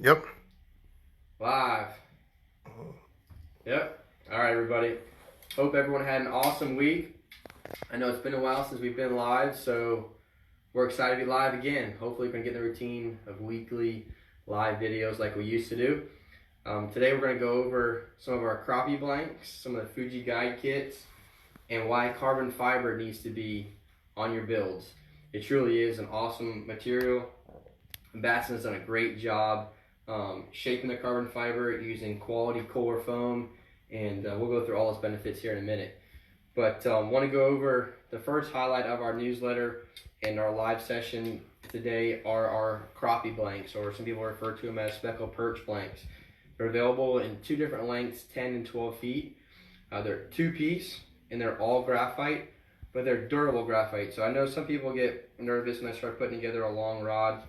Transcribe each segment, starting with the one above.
Yep. Live. Yep. All right, everybody. Hope everyone had an awesome week. I know it's been a while since we've been live, so we're excited to be live again. Hopefully we can get in the routine of weekly live videos like we used to do. Today we're going to go over some of our Crappie Blanks, some of the Fuji Guide Kits, and why carbon fiber needs to be on your builds. It truly is an awesome material. Batson's done a great job shaping the carbon fiber using quality Kohler foam, and we'll go through all its benefits here in a minute. But want to go over the first highlight of our newsletter and our live session today are our Crappie Blanks, or some people refer to them as speckled perch blanks. They're available in two different lengths, 10 and 12 feet. They're two-piece, and they're all graphite, but they're durable graphite. So I know some people get nervous when I start putting together a long rod,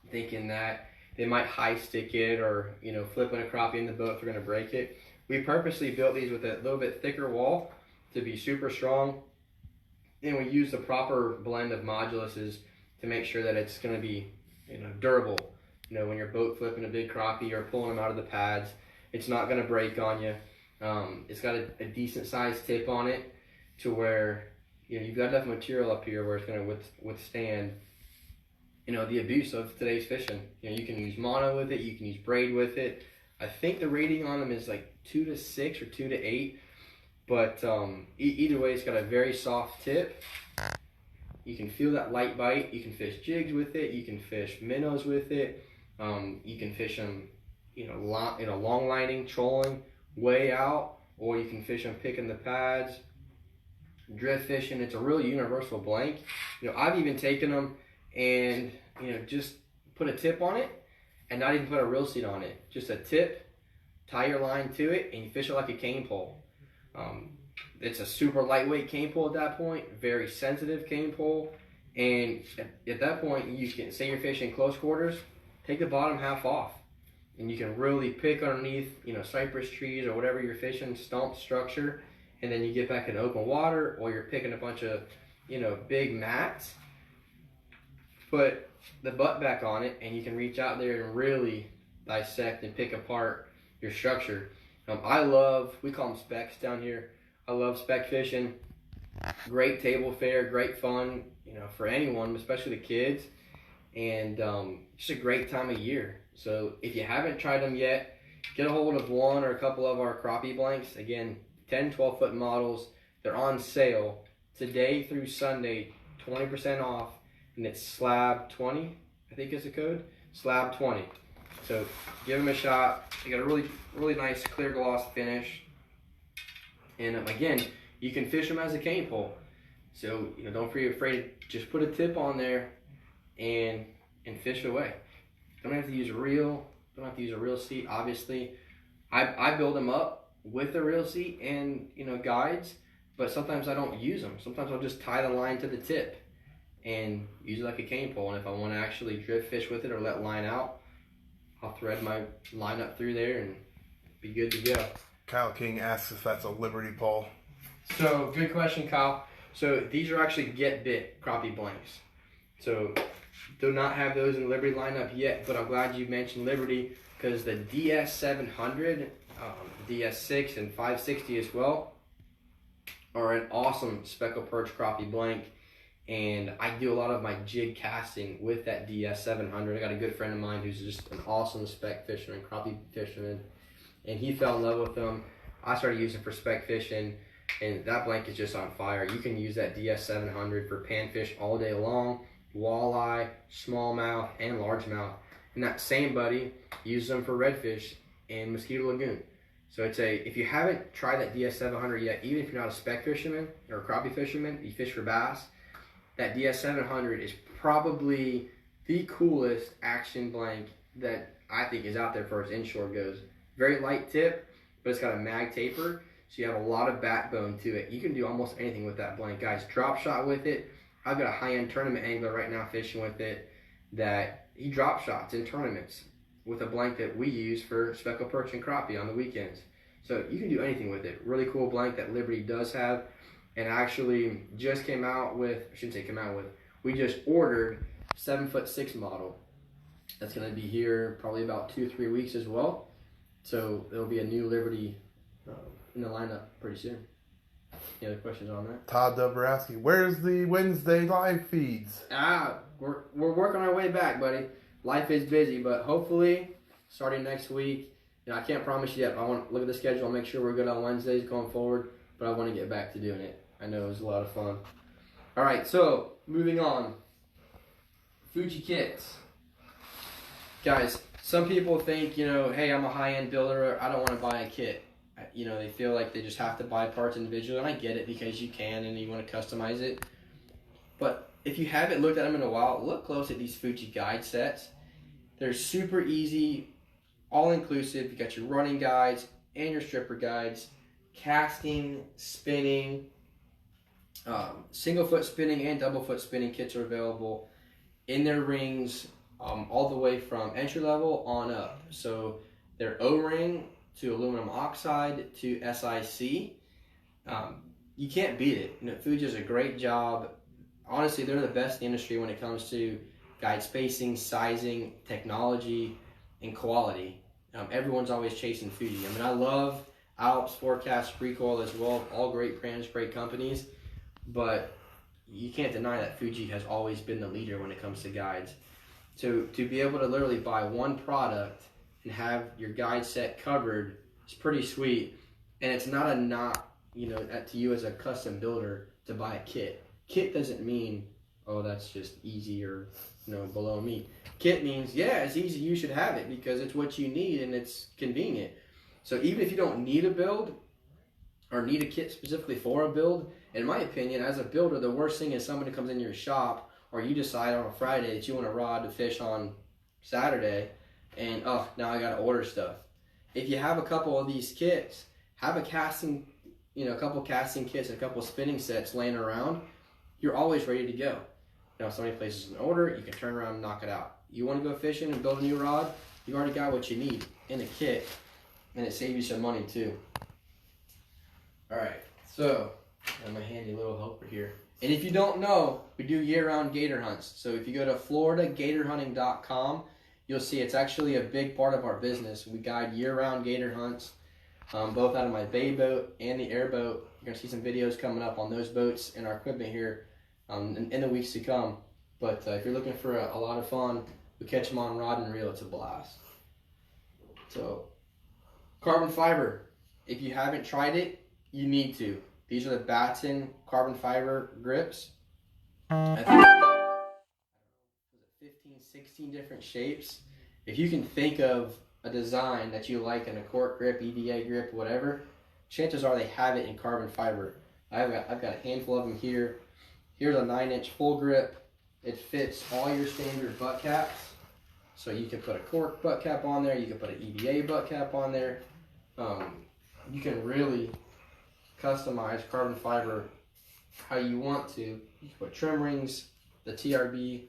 thinking that they might high stick it or flipping a crappie in the boat if they're going to break it. We purposely built these with a little bit thicker wall to be super strong, and we use the proper blend of moduluses to make sure that it's going to be durable. When you're boat flipping a big crappie or pulling them out of the pads, it's not going to break on you. It's got a decent sized tip on it to where you've got enough material up here where it's going to withstand the abuse of today's fishing. You can use mono with it, you can use braid with it. I think the rating on them is like 2 to 6 or 2 to 8, but either way, it's got a very soft tip. You can feel that light bite. You can fish jigs with it, you can fish minnows with it, you can fish them long lining, trolling way out, or you can fish them picking the pads, drift fishing. It's a real universal blank. I've even taken them and just put a tip on it and not even put a reel seat on it. Just a tip, tie your line to it, and you fish it like a cane pole. It's a super lightweight cane pole at that point, very sensitive cane pole, and at that point you can say you're fishing close quarters, take the bottom half off, and you can really pick underneath cypress trees or whatever you're fishing, stump structure, and then you get back in open water, or you're picking a bunch of big mats. Put the butt back on it, and you can reach out there and really dissect and pick apart your structure. We call them specks down here. I love spec fishing. Great table fare, great fun, for anyone, especially the kids, and just a great time of year. So if you haven't tried them yet, get a hold of one or a couple of our Crappie Blanks. Again, 10, 12-foot models. They're on sale today through Sunday, 20% off. And it's slab 20, I think is the code, slab 20. So give them a shot. They got a really, really nice clear gloss finish. And again, you can fish them as a cane pole. So don't be afraid. Just put a tip on there and fish away. Don't have to use a reel. Don't have to use a reel seat. Obviously, I build them up with a reel seat and guides, but sometimes I don't use them. Sometimes I'll just tie the line to the tip and use it like a cane pole. And if I want to actually drift fish with it or let line out, I'll thread my line up through there and be good to go. Kyle King asks if that's a Liberty pole. So good question, Kyle. So these are actually get bit Crappie Blanks. So do not have those in the Liberty lineup yet, but I'm glad you mentioned Liberty, because the DS700, DS6 and 560 as well are an awesome speckled perch crappie blank. And I do a lot of my jig casting with that DS700. I got a good friend of mine who's just an awesome spec fisherman, crappie fisherman, and he fell in love with them. I started using for spec fishing, and that blank is just on fire. You can use that DS700 for panfish all day long, walleye, smallmouth, and largemouth. And that same buddy uses them for redfish in Mosquito Lagoon. So if you haven't tried that DS700 yet, even if you're not a spec fisherman or a crappie fisherman, you fish for bass, that DS700 is probably the coolest action blank that I think is out there as far as inshore goes. Very light tip, but it's got a mag taper, so you have a lot of backbone to it. You can do almost anything with that blank, guys. Drop shot with it. I've got a high-end tournament angler right now fishing with it that he drop shots in tournaments with a blank that we use for speckled perch and crappie on the weekends. So you can do anything with it. Really cool blank that Liberty does have. And actually just came out with, I shouldn't say came out with, we just ordered 7'6" model. That's going to be here probably about 2-3 weeks as well. So there'll be a new Liberty in the lineup pretty soon. Any other questions on that? Todd Dubrowski, where's the Wednesday live feeds? We're working our way back, buddy. Life is busy, but hopefully starting next week, I can't promise you yet. I want to look at the schedule and make sure we're good on Wednesdays going forward, but I want to get back to doing it. I know it was a lot of fun. All right, so moving on. Fuji Kits. Guys, some people think, hey, I'm a high-end builder. I don't want to buy a kit. They feel like they just have to buy parts individually, and I get it because you can and you want to customize it. But if you haven't looked at them in a while, look close at these Fuji Guide sets. They're super easy, all-inclusive. You got your running guides and your stripper guides, casting, spinning, single-foot spinning and double-foot spinning kits are available in their rings, all the way from entry-level on up. So they're O-ring to aluminum oxide to SIC. You can't beat it. Fuji does a great job. Honestly, they're the best in the industry when it comes to guide spacing, sizing, technology, and quality. Everyone's always chasing Fuji. I love Alps, Forecast, Recoil as well. All great brands, great companies. But you can't deny that Fuji has always been the leader when it comes to guides. To be able to literally buy one product and have your guide set covered is pretty sweet. And it's not to you as a custom builder to buy a kit. Kit doesn't mean, oh, that's just easy or below me. Kit means, yeah, it's easy, you should have it because it's what you need and it's convenient. So even if you don't need a build or need a kit specifically for a build, in my opinion, as a builder, the worst thing is somebody comes in your shop or you decide on a Friday that you want a rod to fish on Saturday and, now I got to order stuff. If you have a couple of these kits, have a casting, a couple casting kits and a couple spinning sets laying around, you're always ready to go. Now, if somebody places an order, you can turn around and knock it out. You want to go fishing and build a new rod, you already got what you need in a kit, and it saves you some money too. All right, so I'm a handy little helper here. And if you don't know, we do year-round gator hunts. So if you go to floridagatorhunting.com, you'll see it's actually a big part of our business. We guide year-round gator hunts, both out of my bay boat and the airboat. You're gonna see some videos coming up on those boats and our equipment here in the weeks to come. But if you're looking for a lot of fun, we catch them on rod and reel. It's a blast. So, carbon fiber. If you haven't tried it, you need to. These are the Batten carbon fiber grips. I think 15, 16 different shapes. If you can think of a design that you like in a Cork grip, EVA grip, whatever, chances are they have it in carbon fiber. I've got a handful of them here. Here's a 9-inch full grip. It fits all your standard butt caps. So you can put a Cork butt cap on there. You can put an EVA butt cap on there. You can really customize carbon fiber how you want to. You can put trim rings, the TRB,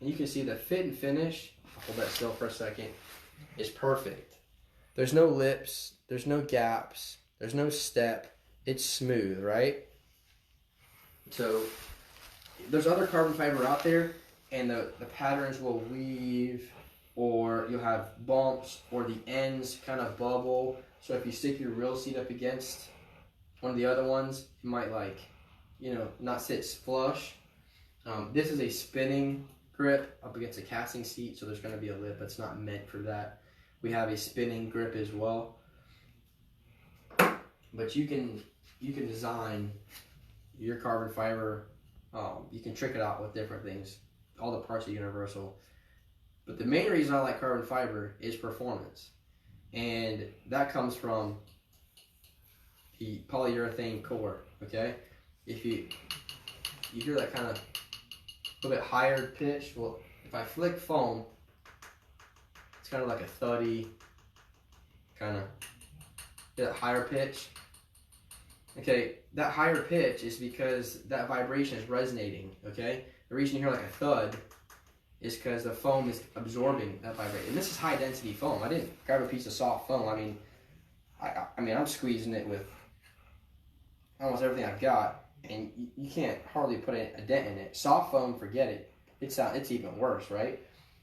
and you can see the fit and finish. I'll hold that still for a second. Is perfect. There's no lips. There's no gaps. There's no step. It's smooth, right? So there's other carbon fiber out there, and the patterns will weave, or you'll have bumps, or the ends kind of bubble. So if you stick your reel seat up against one of the other ones, it might not sit flush. This is a spinning grip up against a casting seat, so there's going to be a lip that's not meant for that. We have a spinning grip as well. But you can design your carbon fiber. You can trick it out with different things. All the parts are universal. But the main reason I like carbon fiber is performance. And that comes from the polyurethane core, okay? If you hear that kind of a little bit higher pitch, well, if I flick foam, it's kind of like a thuddy, kind of that higher pitch. Okay, that higher pitch is because that vibration is resonating, okay? The reason you hear like a thud is because the foam is absorbing that vibration. And this is high density foam. I didn't grab a piece of soft foam. I mean, I'm squeezing it with almost everything I've got, and you can't hardly put a dent in it. Soft foam, forget it. It's even worse, right?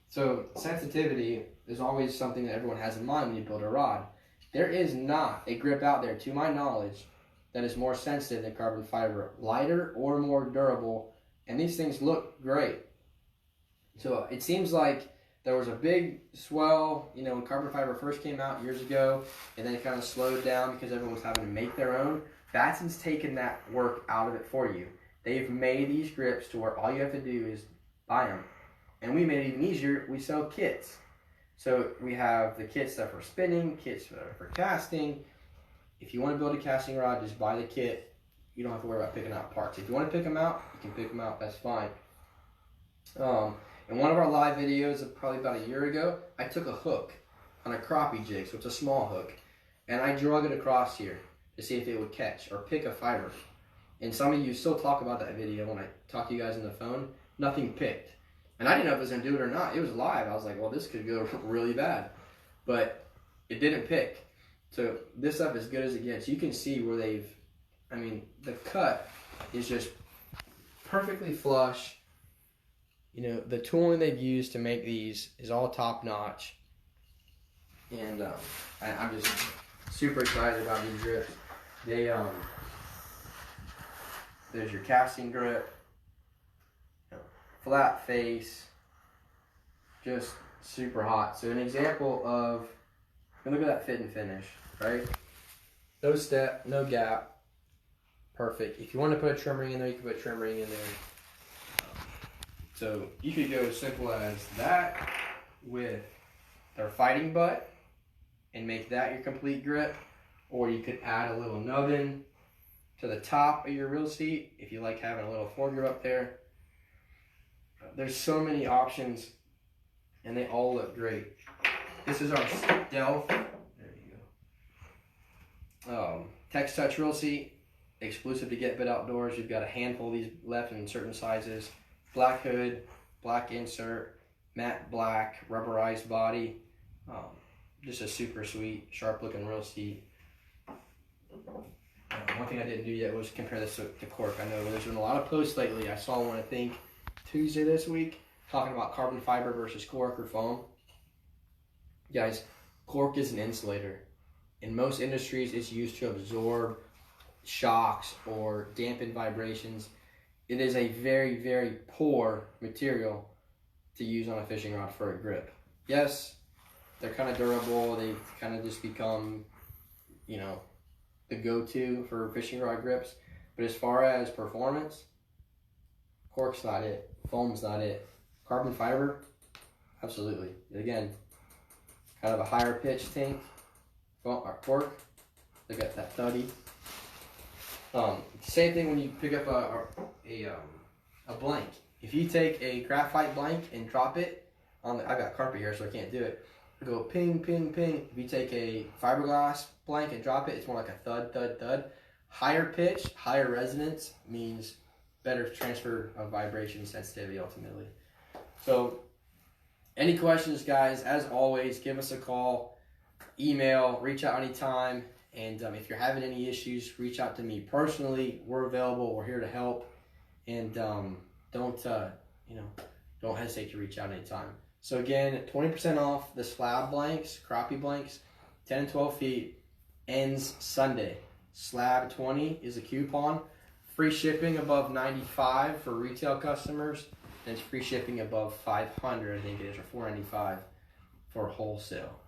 So sensitivity is always something that everyone has in mind when you build a rod. There is not a grip out there, to my knowledge, that is more sensitive than carbon fiber, lighter or more durable, and these things look great. So it seems like there was a big swell, when carbon fiber first came out years ago, and then it kind of slowed down because everyone was having to make their own. Batson's taken that work out of it for you. They've made these grips to where all you have to do is buy them. And we made it even easier. We sell kits. So we have the kits that are for spinning, kits that are for casting. If you want to build a casting rod, just buy the kit. You don't have to worry about picking out parts. If you want to pick them out, you can pick them out. That's fine. In one of our live videos of probably about a year ago, I took a hook on a crappie jig, so it's a small hook, and I drug it across here to see if it would catch or pick a fiber. And some of you still talk about that video when I talk to you guys on the phone. Nothing picked. And I didn't know if it was going to do it or not. It was live. I was like, well, this could go really bad. But it didn't pick. So this stuff is good as it gets. You can see where the cut is just perfectly flush. The tooling they've used to make these is all top notch. And I'm just super excited about these grips. There's your casting grip. Flat face, just super hot. So an example of, look at that fit and finish, right? No step, no gap, perfect. If you want to put a trim ring in there, you can put a trim ring in there. So you could go as simple as that with their fighting butt and make that your complete grip, or you could add a little nubbin to the top of your reel seat if you like having a little foregrip up there. There's so many options, and they all look great. This is our Stealth. There you go. Tex Touch reel seat, exclusive to Get Bit Outdoors. You've got a handful of these left in certain sizes. Black hood, black insert, matte black, rubberized body. Just a super sweet, sharp looking reel seat. One thing I didn't do yet was compare this to Cork. I know there's been a lot of posts lately. I saw one, I think, Tuesday this week, talking about carbon fiber versus Cork or foam. Guys, Cork is an insulator. In most industries, it's used to absorb shocks or dampen vibrations. It is a very, very poor material to use on a fishing rod for a grip. Yes, they're kind of durable. They've kind of just become, the go-to for fishing rod grips. But as far as performance, Cork's not it. Foam's not it. Carbon fiber, absolutely. Again, kind of a higher pitch tank. Cork, they got that thuddy. Same thing when you pick up a blank. If you take a graphite blank and drop it on I got carpet here, so I can't do it. Go ping, ping, ping. If you take a fiberglass blank and drop it, it's more like a thud, thud, thud. Higher pitch, higher resonance means better transfer of vibration sensitivity ultimately. So any questions, guys, as always, give us a call, email, reach out anytime. And if you're having any issues, reach out to me personally. We're available. We're here to help. And don't hesitate to reach out anytime. So again, 20% off the slab blanks, crappie blanks, 10 and 12 feet, ends Sunday. Slab 20 is a coupon. Free shipping above $95 for retail customers, and it's free shipping above $500, I think it is, or $495 for wholesale.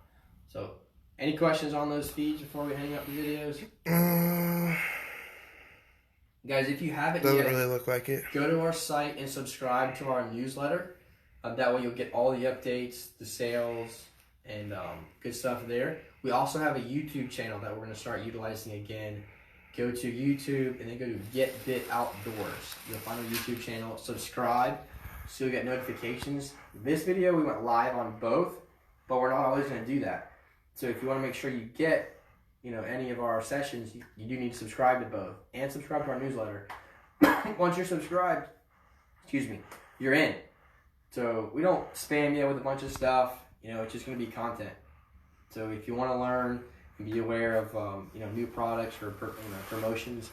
So, any questions on those feeds before we hang up the videos? Guys, if you haven't Doesn't yet, really look like it. Go to our site and subscribe to our newsletter. That way you'll get all the updates, the sales, and good stuff there. We also have a YouTube channel that we're going to start utilizing again. Go to YouTube and then go to Get Bit Outdoors. You'll find our YouTube channel. Subscribe so you'll get notifications. This video, we went live on both, but we're not always going to do that. So if you want to make sure you get any of our sessions, you do need to subscribe to both and subscribe to our newsletter. Once you're subscribed, you're in. So we don't spam you with a bunch of stuff. It's just going to be content. So if you want to learn and be aware of new products or promotions,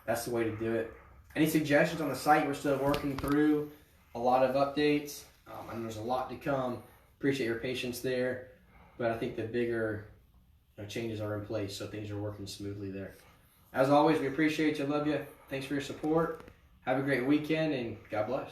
that's the way to do it. Any suggestions on the site? We're still working through a lot of updates. I know there's a lot to come. Appreciate your patience there, but I think the bigger changes are in place, so things are working smoothly there. As always, we appreciate you, love you. Thanks for your support. Have a great weekend, and God bless.